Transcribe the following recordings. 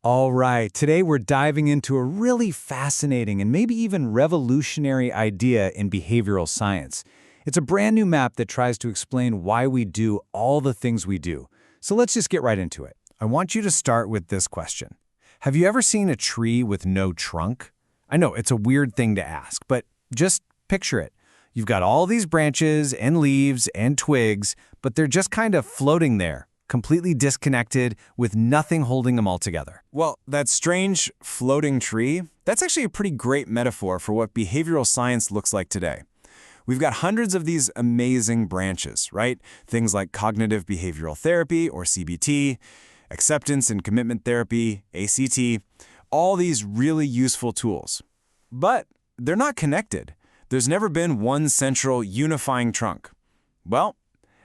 All right, today we're diving into a really fascinating and maybe even revolutionary idea in behavioral science. It's a brand new map that tries to explain why we do all the things we do. So let's just get right into it. I want you to start with this question. Have you ever seen a tree with no trunk? I know it's a weird thing to ask, but just picture it. You've got all these branches and leaves and twigs, but they're just kind of floating there, completely disconnected, with nothing holding them all together. Well, that strange floating tree, that's actually a pretty great metaphor for what behavioral science looks like today. We've got hundreds of these amazing branches, right? Things like cognitive behavioral therapy, or CBT, acceptance and commitment therapy, ACT, all these really useful tools. But they're not connected. There's never been one central unifying trunk. Well,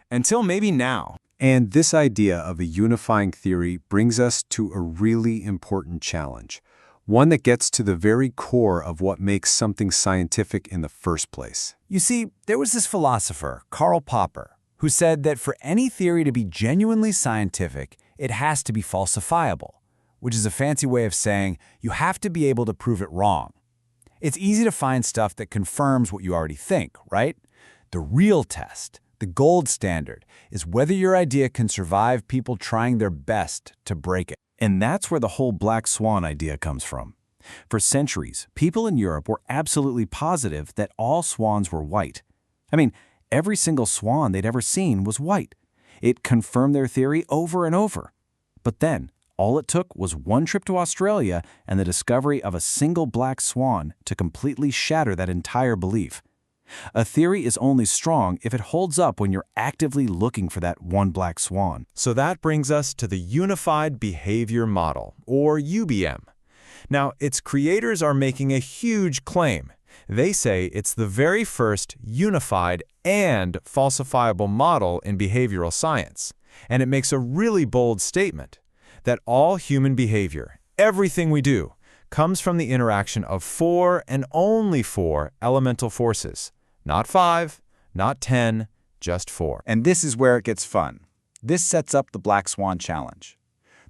until maybe now. And this idea of a unifying theory brings us to a really important challenge, one that gets to the very core of what makes something scientific in the first place. You see, there was this philosopher, Karl Popper, who said that for any theory to be genuinely scientific, it has to be falsifiable, which is a fancy way of saying you have to be able to prove it wrong. It's easy to find stuff that confirms what you already think, right? The real test, the gold standard, is whether your idea can survive people trying their best to break it. And that's where the whole black swan idea comes from. For centuries, people in Europe were absolutely positive that all swans were white. I mean, every single swan they'd ever seen was white. It confirmed their theory over and over. But then, all it took was one trip to Australia and the discovery of a single black swan to completely shatter that entire belief. A theory is only strong if it holds up when you're actively looking for that one black swan. So that brings us to the Unified Behavior Model, or UBM. Now, its creators are making a huge claim. They say it's the very first unified and falsifiable model in behavioral science. And it makes a really bold statement that all human behavior, everything we do, comes from the interaction of 4 and only 4 elemental forces. Not 5, not 10, just 4. And this is where it gets fun. This sets up the Black Swan Challenge.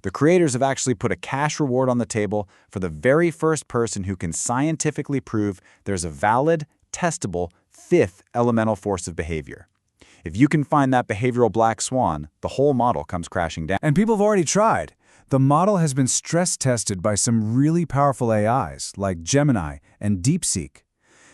The creators have actually put a cash reward on the table for the very first person who can scientifically prove there's a valid, testable, 5th elemental force of behavior. If you can find that behavioral black swan, the whole model comes crashing down. And people have already tried. The model has been stress tested by some really powerful AIs like Gemini and DeepSeek.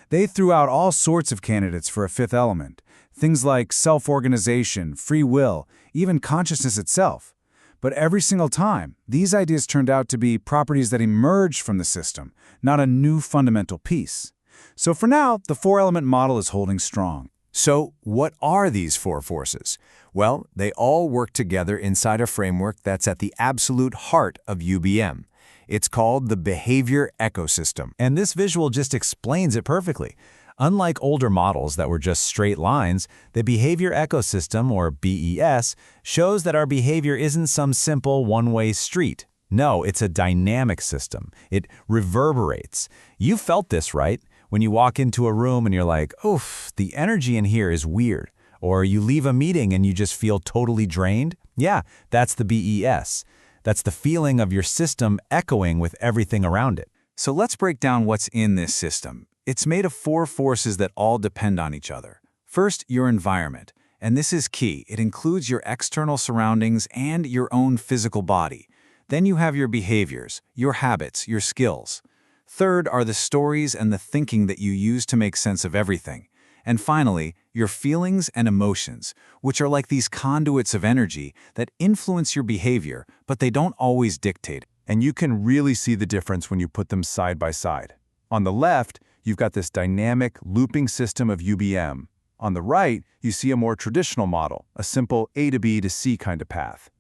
They threw out all sorts of candidates for a 5th element, things like self-organization, free will, even consciousness itself. But every single time, these ideas turned out to be properties that emerged from the system, not a new fundamental piece. So for now, the 4-element model is holding strong. So what are these 4 forces? Well, they all work together inside a framework that's at the absolute heart of UBM. It's called the behavior ecosystem. And this visual just explains it perfectly. Unlike older models that were just straight lines, the behavior ecosystem, or BES, shows that our behavior isn't some simple one-way street. No, it's a dynamic system. It reverberates. You felt this, right? When you walk into a room and you're like, oof, the energy in here is weird. Or you leave a meeting and you just feel totally drained. Yeah, that's the BES. That's the feeling of your system echoing with everything around it. So let's break down what's in this system. It's made of 4 forces that all depend on each other. First, your environment. And this is key. It includes your external surroundings and your own physical body. Then you have your behaviors, your habits, your skills. Third are the stories and the thinking that you use to make sense of everything. And finally, your feelings and emotions, which are like these conduits of energy that influence your behavior, but they don't always dictate. And you can really see the difference when you put them side by side. On the left, you've got this dynamic, looping system of UBM. On the right, you see a more traditional model, a simple A to B to C kind of path.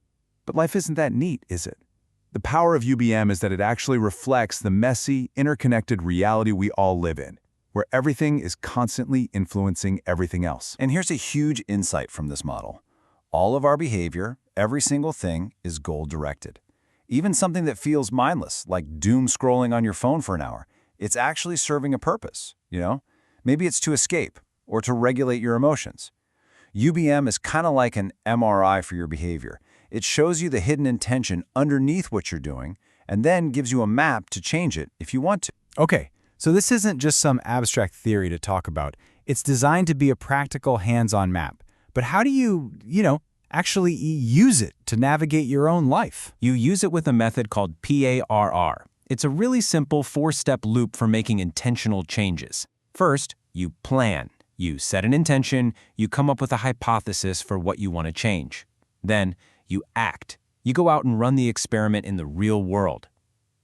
But life isn't that neat, is it? The power of UBM is that it actually reflects the messy, interconnected reality we all live in, where everything is constantly influencing everything else. And here's a huge insight from this model. All of our behavior, every single thing, is goal-directed. Even something that feels mindless, like doom scrolling on your phone for an hour, it's actually serving a purpose, you know? Maybe it's to escape or to regulate your emotions. UBM is kind of like an MRI for your behavior. It shows you the hidden intention underneath what you're doing, and then gives you a map to change it if you want to. Okay, so this isn't just some abstract theory to talk about. It's designed to be a practical hands-on map. But how do you actually use it to navigate your own life? You use it with a method called PARR. It's a really simple 4-step loop for making intentional changes. First, you plan. You set an intention, you come up with a hypothesis for what you want to change. Then, you act. You go out and run the experiment in the real world.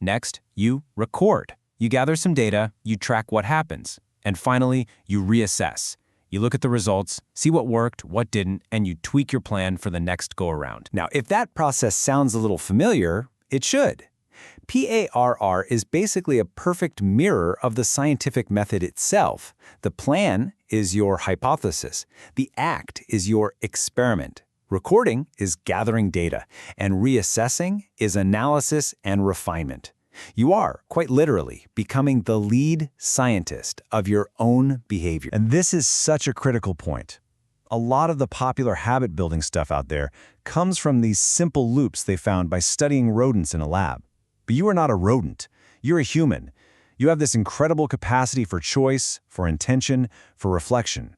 Next, you record. You gather some data, you track what happens. And finally, you reassess. You look at the results, see what worked, what didn't, and you tweak your plan for the next go-around. Now, if that process sounds a little familiar, it should. PARR is basically a perfect mirror of the scientific method itself. The plan is your hypothesis. The act is your experiment. Recording is gathering data, and reassessing is analysis and refinement. You are, quite literally, becoming the lead scientist of your own behavior. And this is such a critical point. A lot of the popular habit-building stuff out there comes from these simple loops they found by studying rodents in a lab. But you are not a rodent. You're a human. You have this incredible capacity for choice, for intention, for reflection.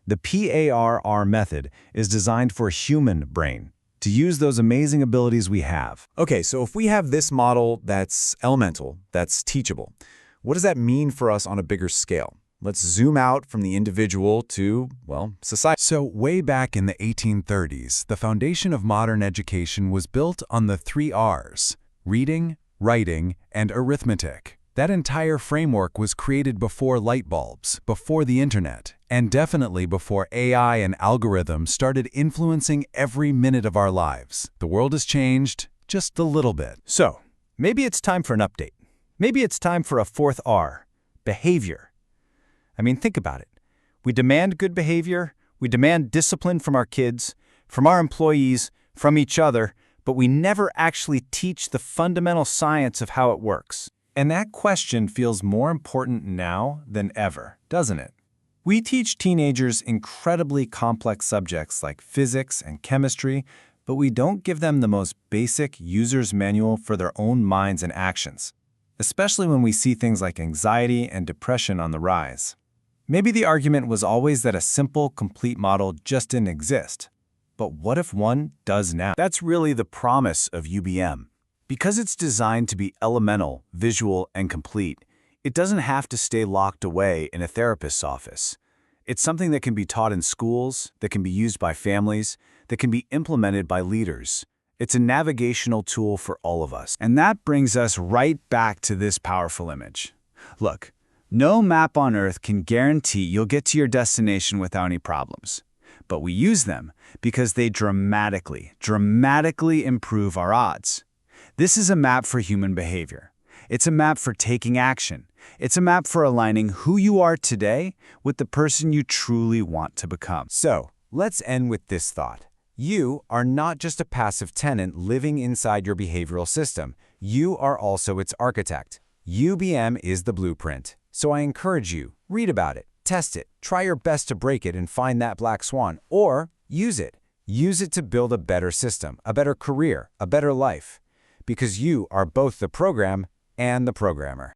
The PARR method is designed for a human brain, to use those amazing abilities we have. Okay, so if we have this model that's elemental, that's teachable, what does that mean for us on a bigger scale? Let's zoom out from the individual to, well, society. So way back in the 1830s, the foundation of modern education was built on the 3 R's: reading, writing, and arithmetic. That entire framework was created before light bulbs, before the internet, and definitely before AI and algorithms started influencing every minute of our lives. The world has changed just a little bit. So, maybe it's time for an update. Maybe it's time for a 4th R, behavior. I mean, think about it. We demand good behavior, we demand discipline from our kids, from our employees, from each other, but we never actually teach the fundamental science of how it works. And that question feels more important now than ever, doesn't it? We teach teenagers incredibly complex subjects like physics and chemistry, but we don't give them the most basic user's manual for their own minds and actions, especially when we see things like anxiety and depression on the rise. Maybe the argument was always that a simple, complete model just didn't exist. But what if one does now? That's really the promise of UBM. Because it's designed to be elemental, visual, and complete, it doesn't have to stay locked away in a therapist's office. It's something that can be taught in schools, that can be used by families, that can be implemented by leaders. It's a navigational tool for all of us. And that brings us right back to this powerful image. Look, no map on Earth can guarantee you'll get to your destination without any problems. But we use them because they dramatically improve our odds. This is a map for human behavior. It's a map for taking action. It's a map for aligning who you are today with the person you truly want to become. So, let's end with this thought. You are not just a passive tenant living inside your behavioral system. You are also its architect. UBM is the blueprint. So I encourage you, read about it, test it, try your best to break it and find that black swan, or use it. Use it to build a better system, a better career, a better life. Because you are both the program and the programmer.